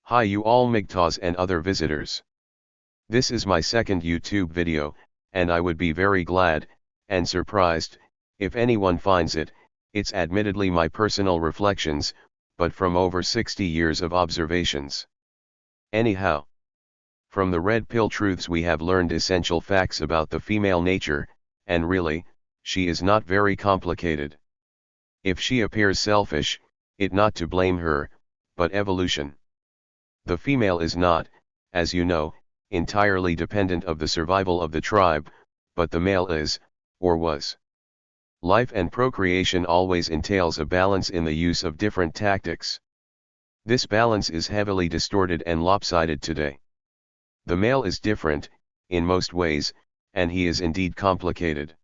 Hi you all MGTOWs and other visitors. This is my second YouTube video, and I would be very glad, and surprised, if anyone finds it. It's admittedly my personal reflections, but from over 60 years of observations. Anyhow, from the red pill truths we have learned essential facts about the female nature, and really, she is not very complicated. If she appears selfish, it not to blame her, but evolution. The female is not, as you know, entirely dependent of the survival of the tribe, but the male is, or was. Life and procreation always entails a balance in the use of different tactics. This balance is heavily distorted and lopsided today. The male is different, in most ways, and he is indeed complicated.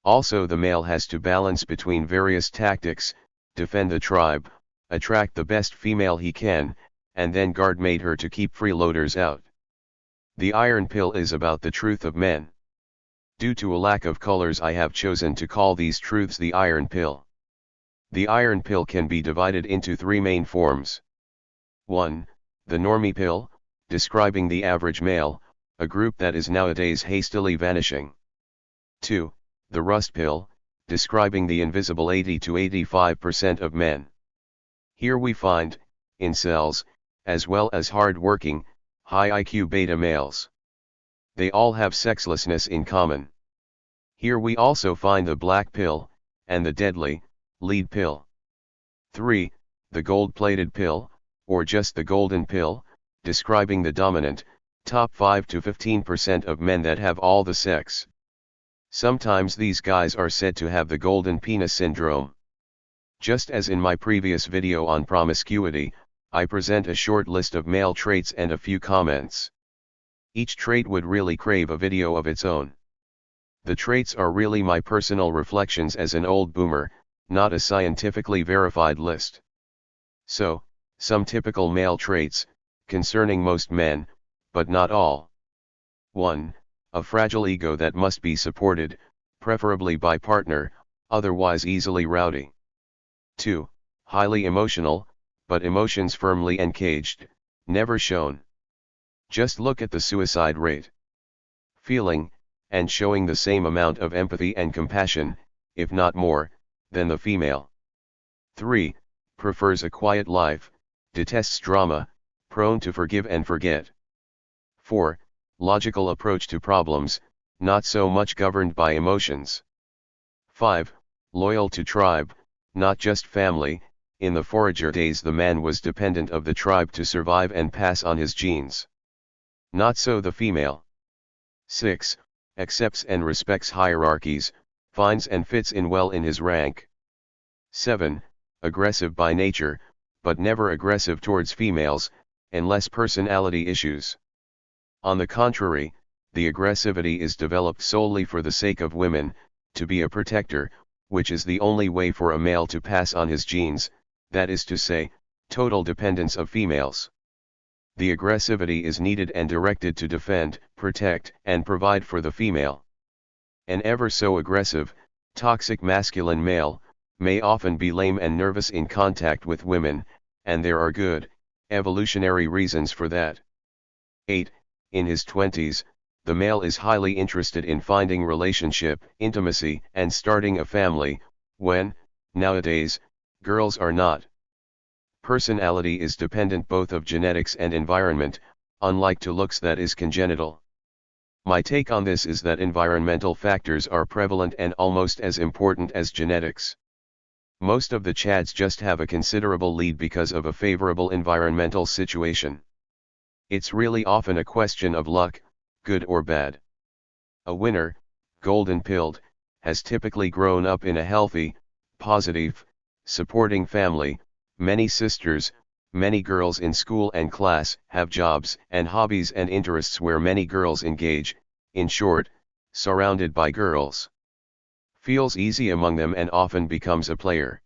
Also the male has to balance between various tactics, defend the tribe, attract the best female he can, and then guardmate her to keep freeloaders out. The iron pill is about the truth of men. Due to a lack of colors I have chosen to call these truths the iron pill. The iron pill can be divided into three main forms. 1. The normie pill, describing the average male, a group that is nowadays hastily vanishing. 2. The rust pill, describing the invisible 80 to 85% of men. Here we find, incels, as well as hard-working, high IQ beta males. They all have sexlessness in common. Here we also find the black pill, and the deadly, lead pill. 3. The gold-plated pill, or just the golden pill, describing the dominant, top 5 to 15% of men that have all the sex. Sometimes these guys are said to have the golden penis syndrome. Just as in my previous video on promiscuity, I present a short list of male traits and a few comments. Each trait would really crave a video of its own. The traits are really my personal reflections as an old boomer, not a scientifically verified list. So, some typical male traits, concerning most men, but not all. 1. A fragile ego that must be supported, preferably by partner, otherwise easily rowdy. 2. Highly emotional, but emotions firmly encaged, never shown. Just look at the suicide rate. Feeling, and showing the same amount of empathy and compassion, if not more, than the female. 3. Prefers a quiet life, detests drama, prone to forgive and forget. 4. Logical approach to problems, not so much governed by emotions. 5. Loyal to tribe, not just family. In the forager days the man was dependent of the tribe to survive and pass on his genes. Not so the female. 6. Accepts and respects hierarchies, finds and fits in well in his rank. 7. Aggressive by nature, but never aggressive towards females, unless personality issues. On the contrary, the aggressivity is developed solely for the sake of women, to be a protector, which is the only way for a male to pass on his genes, that is to say, total dependence of females. The aggressivity is needed and directed to defend, protect, and provide for the female. An ever so aggressive, toxic masculine male, may often be lame and nervous in contact with women, and there are good, evolutionary reasons for that. 8. In his 20s, the male is highly interested in finding relationship, intimacy, and starting a family, when, nowadays, girls are not. Personality is dependent both of genetics and environment, unlike to looks that is congenital. My take on this is that environmental factors are prevalent and almost as important as genetics. Most of the Chads just have a considerable lead because of a favorable environmental situation. It's really often a question of luck, good or bad. A winner, golden-pilled, has typically grown up in a healthy, positive, supporting family, many sisters, many girls in school and class, have jobs and hobbies and interests where many girls engage, in short, surrounded by girls. Feels easy among them and often becomes a player.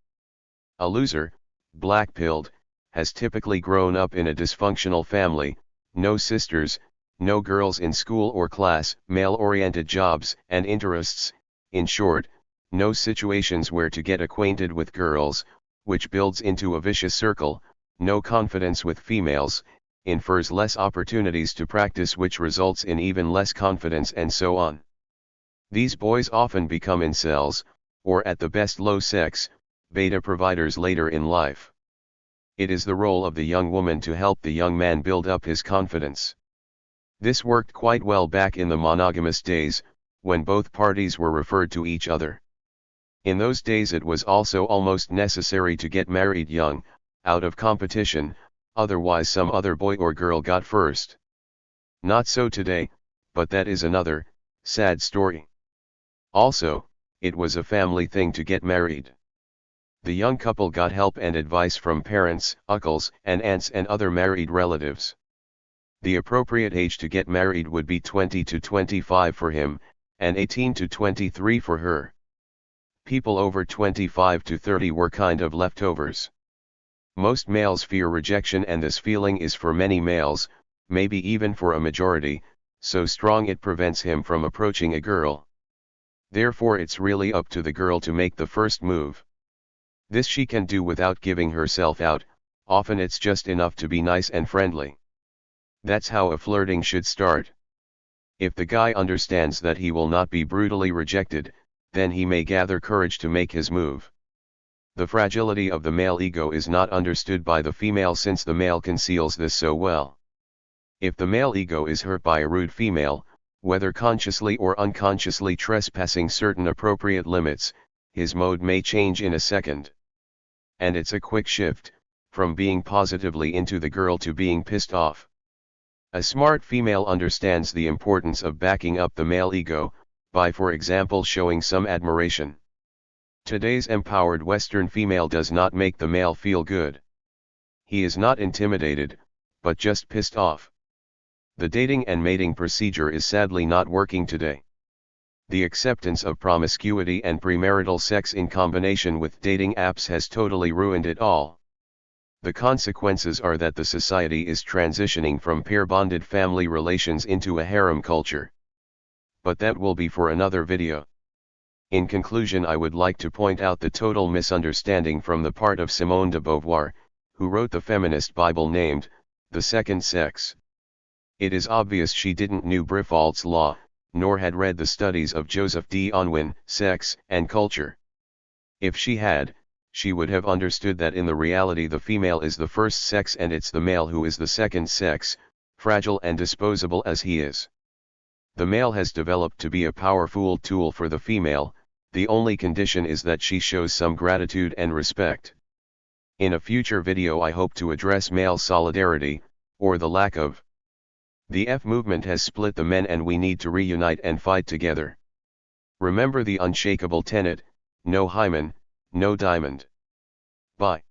A loser, black-pilled, has typically grown up in a dysfunctional family, no sisters, no girls in school or class, male-oriented jobs and interests, in short, no situations where to get acquainted with girls, which builds into a vicious circle, no confidence with females, infers less opportunities to practice, which results in even less confidence, and so on. These boys often become incels, or at the best low sex, beta providers later in life. It is the role of the young woman to help the young man build up his confidence. This worked quite well back in the monogamous days, when both parties were referred to each other. In those days it was also almost necessary to get married young, out of competition, otherwise some other boy or girl got first. Not so today, but that is another, sad story. Also, it was a family thing to get married. The young couple got help and advice from parents, uncles, and aunts and other married relatives. The appropriate age to get married would be 20 to 25 for him, and 18 to 23 for her. People over 25 to 30 were kind of leftovers. Most males fear rejection, and this feeling is for many males, maybe even for a majority, so strong it prevents him from approaching a girl. Therefore it's really up to the girl to make the first move. This she can do without giving herself out, often it's just enough to be nice and friendly. That's how a flirting should start. If the guy understands that he will not be brutally rejected, then he may gather courage to make his move. The fragility of the male ego is not understood by the female, since the male conceals this so well. If the male ego is hurt by a rude female, whether consciously or unconsciously trespassing certain appropriate limits, his mode may change in a second. And it's a quick shift, from being positively into the girl to being pissed off. A smart female understands the importance of backing up the male ego, by for example showing some admiration. Today's empowered Western female does not make the male feel good. He is not intimidated, but just pissed off. The dating and mating procedure is sadly not working today. The acceptance of promiscuity and premarital sex in combination with dating apps has totally ruined it all. The consequences are that the society is transitioning from pair-bonded family relations into a harem culture. But that will be for another video. In conclusion, I would like to point out the total misunderstanding from the part of Simone de Beauvoir, who wrote the feminist Bible named The Second Sex. It is obvious she didn't know Briffault's law, nor had read the studies of Joseph D. Unwin, Sex and Culture. If she had, she would have understood that in the reality the female is the first sex and it's the male who is the second sex, fragile and disposable as he is. The male has developed to be a powerful tool for the female, the only condition is that she shows some gratitude and respect. In a future video I hope to address male solidarity, or the lack of. The F movement has split the men and we need to reunite and fight together. Remember the unshakable tenet, no hymen, no diamond. Bye.